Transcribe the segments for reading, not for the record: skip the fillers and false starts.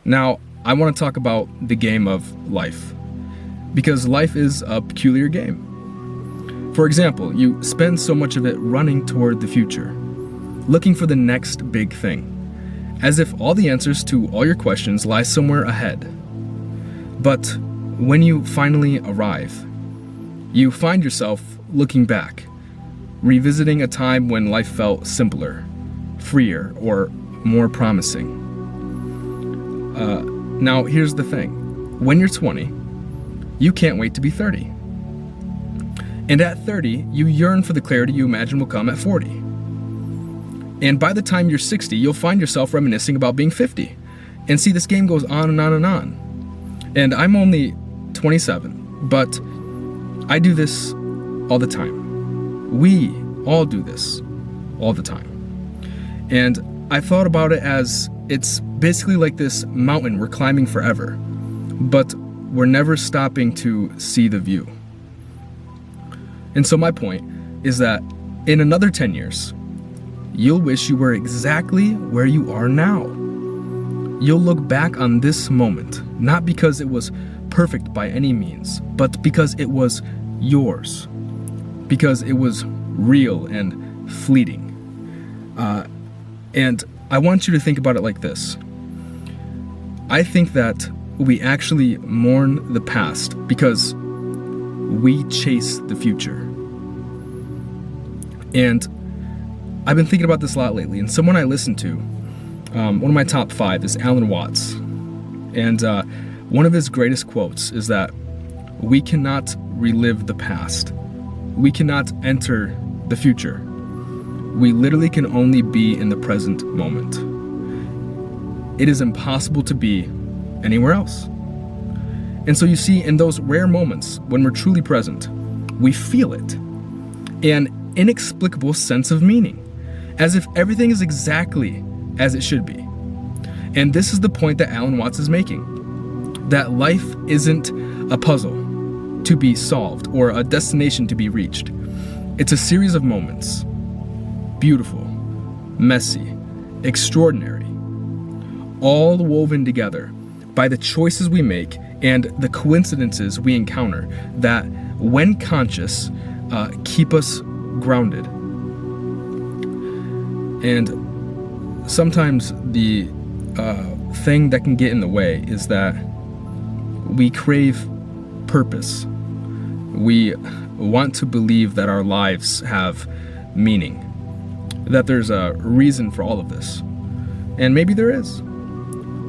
Now, I want to talk about the game of life, because life is a peculiar game. For example, you spend so much of it running toward the future, looking for the next big thing, as if all the answers to all your questions lie somewhere ahead. But when you finally arrive, you find yourself looking back, revisiting a time when life felt simpler, freer, or more promising. Now, here's the thing. When you're 20, you can't wait to be 30. And at 30, you yearn for the clarity you imagine will come at 40. And by the time you're 60, you'll find yourself reminiscing about being 50. And see, this game goes on and on and on. And I'm only 27, but I do this all the time. We all do this all the time. And I've thought about it as it's basically like this mountain we're climbing forever, but we're never stopping to see the view. And so my point is that in another 10 years, you'll wish you were exactly where you are now. You'll look back on this moment, not because it was perfect by any means, but because it was yours, because it was real and fleeting. And I want you to think about it like this. I think that we actually mourn the past because we chase the future. And I've been thinking about this a lot lately, and someone I listen to, one of my top 5 is Alan Watts. And one of his greatest quotes is that we cannot relive the past. We cannot enter the future. We literally can only be in the present moment. It is impossible to be anywhere else. And so you see, in those rare moments when we're truly present, we feel it. An inexplicable sense of meaning, as if everything is exactly as it should be. And this is the point that Alan Watts is making, that life isn't a puzzle to be solved or a destination to be reached. It's a series of moments, beautiful, messy, extraordinary, all woven together by the choices we make and the coincidences we encounter that, when conscious, keep us grounded. And sometimes the thing that can get in the way is that we crave purpose. We want to believe that our lives have meaning, that there's a reason for all of this. And maybe there is.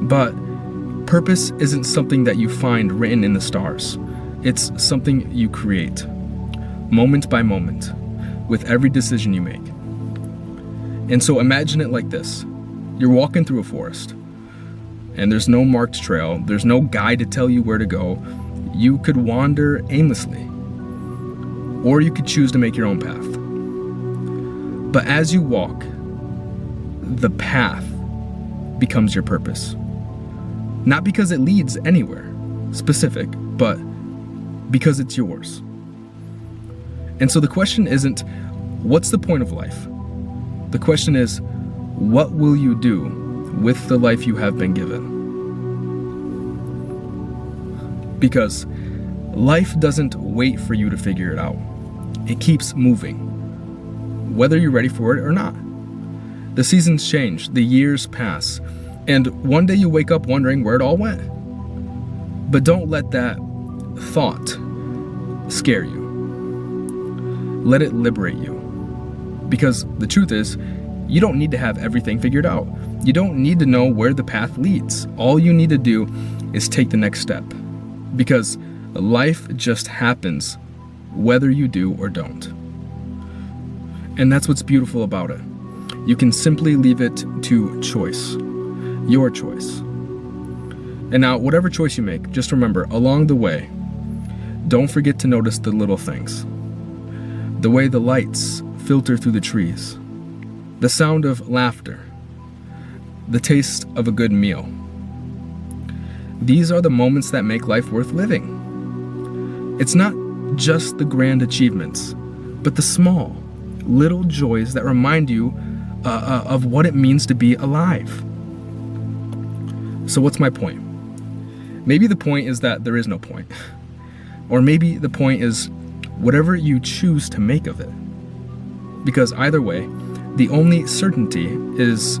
But purpose isn't something that you find written in the stars. It's something you create, moment by moment, with every decision you make. And so imagine it like this. You're walking through a forest, and there's no marked trail, there's no guide to tell you where to go. You could wander aimlessly, or you could choose to make your own path. But as you walk, the path becomes your purpose. Not because it leads anywhere specific, but because it's yours. And so the question isn't, what's the point of life? The question is, what will you do with the life you have been given? Because life doesn't wait for you to figure it out. It keeps moving, whether you're ready for it or not. The seasons change, the years pass, and one day you wake up wondering where it all went. But don't let that thought scare you. Let it liberate you. Because the truth is, you don't need to have everything figured out. You don't need to know where the path leads. All you need to do is take the next step. Because life just happens whether you do or don't. And that's what's beautiful about it. You can simply leave it to choice. Your choice. And now, whatever choice you make, just remember, along the way, don't forget to notice the little things. The way the lights filter through the trees. The sound of laughter. The taste of a good meal. These are the moments that make life worth living. It's not just the grand achievements, but the small, little joys that remind you of what it means to be alive. So what's my point? Maybe the point is that there is no point. Or maybe the point is whatever you choose to make of it. Because either way, the only certainty is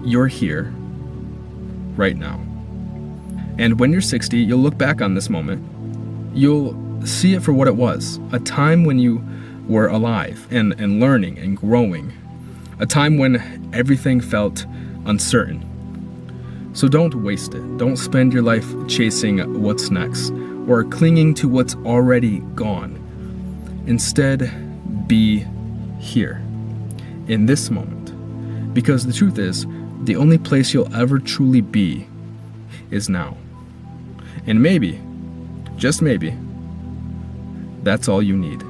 you're here right now. And when you're 60, you'll look back on this moment. You'll see it for what it was, a time when you were alive and learning and growing, a time when everything felt uncertain. So don't waste it. Don't spend your life chasing what's next or clinging to what's already gone. Instead, be here, in this moment. Because the truth is, the only place you'll ever truly be is now. And maybe, just maybe, that's all you need.